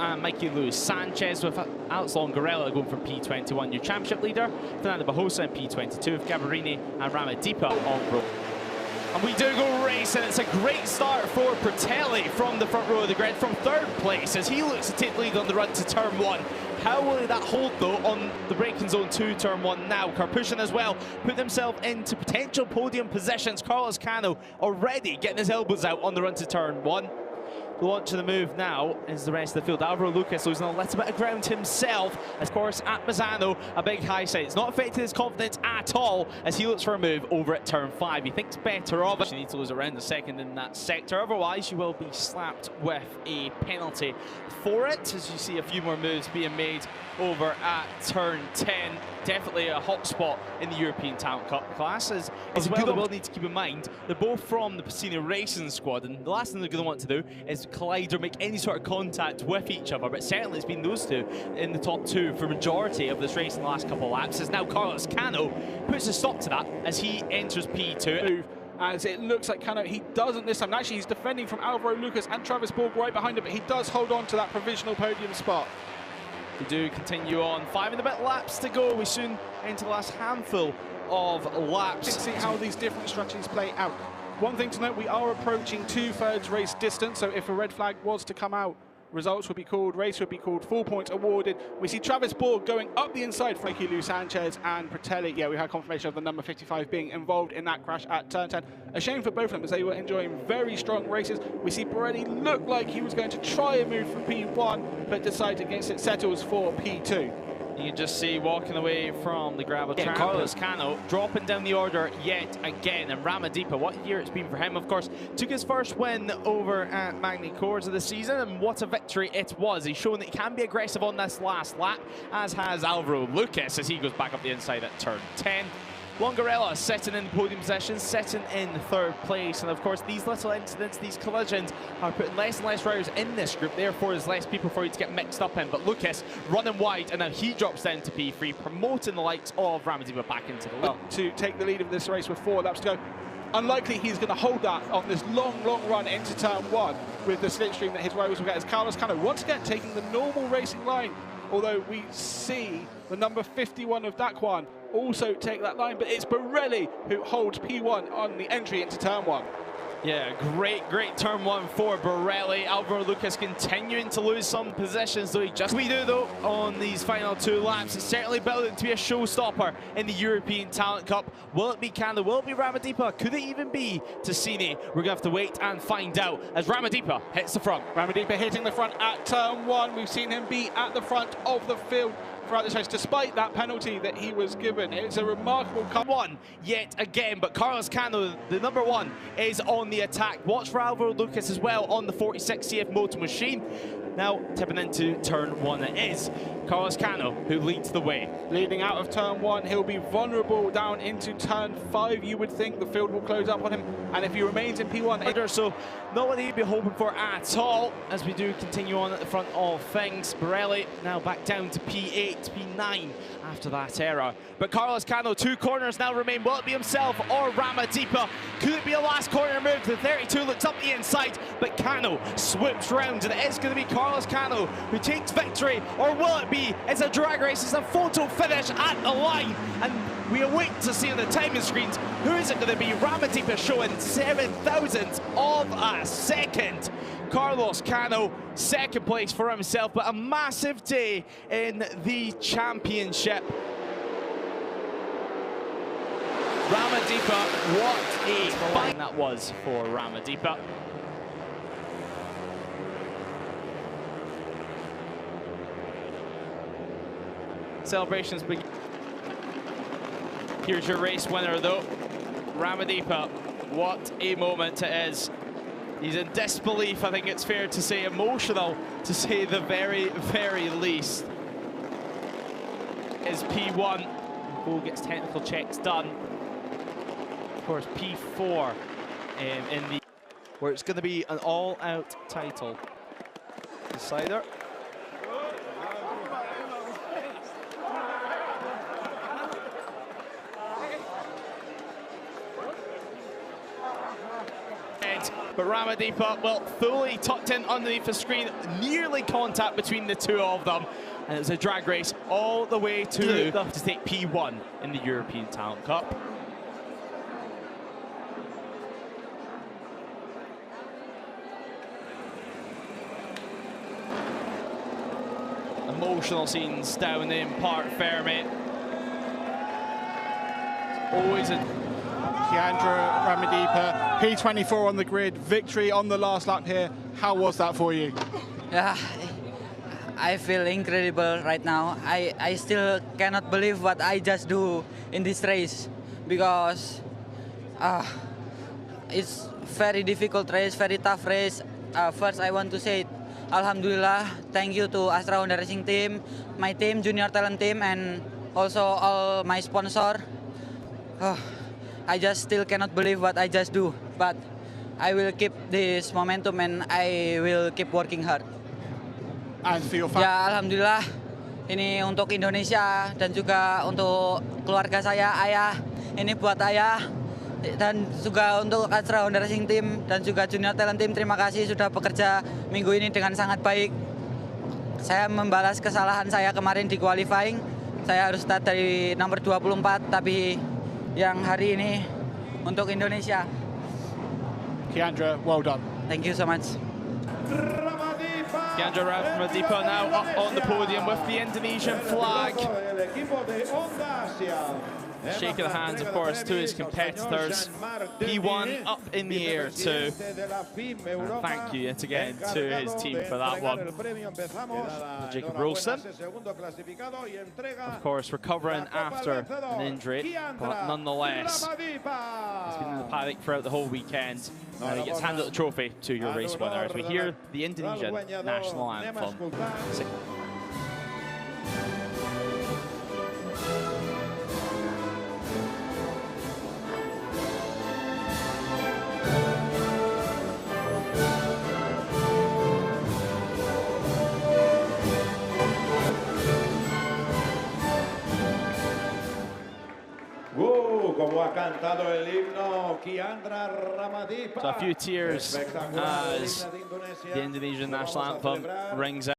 and Mikey Luis Sanchez, with Alex Longarella going for P21, your championship leader. Fernando Bajosa in P22, with Gabarini and Ramadipa on road. And we do go racing. It's a great start for Pratelli from the front row of the grid, from third place, as he looks to take the lead on the run to turn 1. How will that hold, though, on the braking zone 2, turn 1 now? Karpushin as well put himself into potential podium positions. Carlos Cano already getting his elbows out on the run to turn 1. The launch of the move now is the rest of the field. Alvaro Lucas losing a little bit of ground himself. Of course, at Mazzano, a big high side. It's not affected his confidence at all as he looks for a move over at turn 5. He thinks better of it. You need to lose around the second in that sector. Otherwise, you will be slapped with a penalty for it, as you see a few more moves being made over at turn 10. Definitely a hot spot in the European Talent Cup class. As well, they will need to keep in mind they're both from the Pacino Racing squad, and the last thing they're going to want to do is collide or make any sort of contact with each other. But certainly it's been those two in the top 2 for majority of this race in the last couple of laps. As now Carlos Cano puts a stop to that as he enters P2. As it looks like Cano, he doesn't this time. Actually, he's defending from Alvaro Lucas and Travis Borg right behind him, but he does hold on to that provisional podium spot. We do continue on. 5 and a bit laps to go. We soon enter the last handful of laps. Let's see how these different strategies play out. One thing to note, we are approaching 2/3 race distance, so if a red flag was to come out, results would be called, race would be called, full points awarded. We see Travis Borg going up the inside for Mikey Luis Sanchez and Pratelli. Yeah, we had confirmation of the number 55 being involved in that crash at turn 10. A shame for both of them as they were enjoying very strong races. We see Borelli look like he was going to try a move for P1, but decided against it, settles for P2. You can just see walking away from the gravel track. Carlos Cano dropping down the order yet again. And Ramadipa, what a year it's been for him, of course. Took his first win over at Magny Cours of the season, and what a victory it was. He's shown that he can be aggressive on this last lap, as has Alvaro Lucas as he goes back up the inside at turn 10. Longarella sitting in podium position, sitting in third place. And of course, these little incidents, these collisions, are putting less and less riders in this group. Therefore, there's less people for you to get mixed up in. But Lucas running wide, and now he drops down to P3, promoting the likes of Ramadipa back into the lead. To take the lead of this race with 4 laps to go. Unlikely he's going to hold that on this long run into turn 1 with the slipstream that his rivals will get. As Carlos Cano once again taking the normal racing line, although we see the number 51 of Daquan also take that line, but it's Borelli who holds P1 on the entry into turn 1. Yeah, great turn 1 for Borelli. Alvaro Lucas continuing to lose some positions, though we do though on these final 2 laps. It's certainly building to be a showstopper in the European Talent Cup. Will it be Cano? Will it be Ramadipa? Could it even be Tassini? We're gonna have to wait and find out as Ramadipa hits the front. Ramadipa hitting the front at turn 1. We've seen him be at the front of the field throughout this race, despite that penalty that he was given. It's a remarkable one yet again, but Carlos Cano, the number 1, is on the attack. Watch for Alvaro Lucas as well on the 46 CF Moto machine. Now tipping into turn 1 it is Carlos Cano who leads the way. Leading out of turn 1, he'll be vulnerable down into turn 5. You would think the field will close up on him, and if he remains in P1, so not what he'd be hoping for at all. As we do continue on at the front of things, Borelli now back down to P8, P9 after that error. But Carlos Cano, 2 corners now remain. Will it be himself or Ramadipa? Could it be a last corner move? The 32 looks up the inside, but Cano swoops round, and it is going to be Carlos Cano who takes victory, or will it be? It's a drag race, it's a photo finish at the line, and we await to see on the timing screens who is it going to be. Ramadipa showing 7,000ths of a second. Carlos Cano, 2nd place for himself, but a massive day in the championship. Ramadipa, what a fight that was for Ramadipa. Celebrations begin. Here's your race winner though, Ramadipa. What a moment it is. He's in disbelief, I think it's fair to say, emotional to say the very least. Is P1, Bo gets technical checks done. Of course, P4 in the, where it's going to be an all-out title decider. But Ramadipa, well, fully tucked in underneath the screen, nearly contact between the two of them. And it was a drag race all the way to take P1 in the European Talent Cup. Emotional scenes down in Park Fermé. Always a Keandra Ramadipa, P24 on the grid, victory on the last lap here. How was that for you? Yeah, I feel incredible right now. I still cannot believe what I just do in this race, because it's very difficult race, very tough race. First, I want to say Alhamdulillah, thank you to Astra Honda Racing team, my team, junior talent team, and also all my sponsor. I just still cannot believe what I just do, but I will keep this momentum and I will keep working hard. And for your family? Ya, Alhamdulillah, ini untuk Indonesia dan juga untuk keluarga saya, ayah. Ini buat ayah dan juga untuk Astra Honda Racing Team dan juga Junior Talent Team. Terima kasih sudah bekerja minggu ini dengan sangat baik. Saya membalas kesalahan saya kemarin di qualifying. Saya harus start dari nomor 24, tapi yang hari ini untuk Indonesia. Keandra, well done. Thank you so much. Keandra Ramadipa now up on the podium with the Indonesian flag. Shake of the hands, of course, to his competitors. P1 up in the air too. And thank you yet again to his team for that one. Jacob Rolston, of course, recovering after an injury, but nonetheless, he's been in the paddock throughout the whole weekend. And he gets handed the trophy to your race winner as we hear the Indonesian national anthem. Como ha cantado el himno Keandra Ramadipa. So a few tears as the Indonesian national anthem rings out.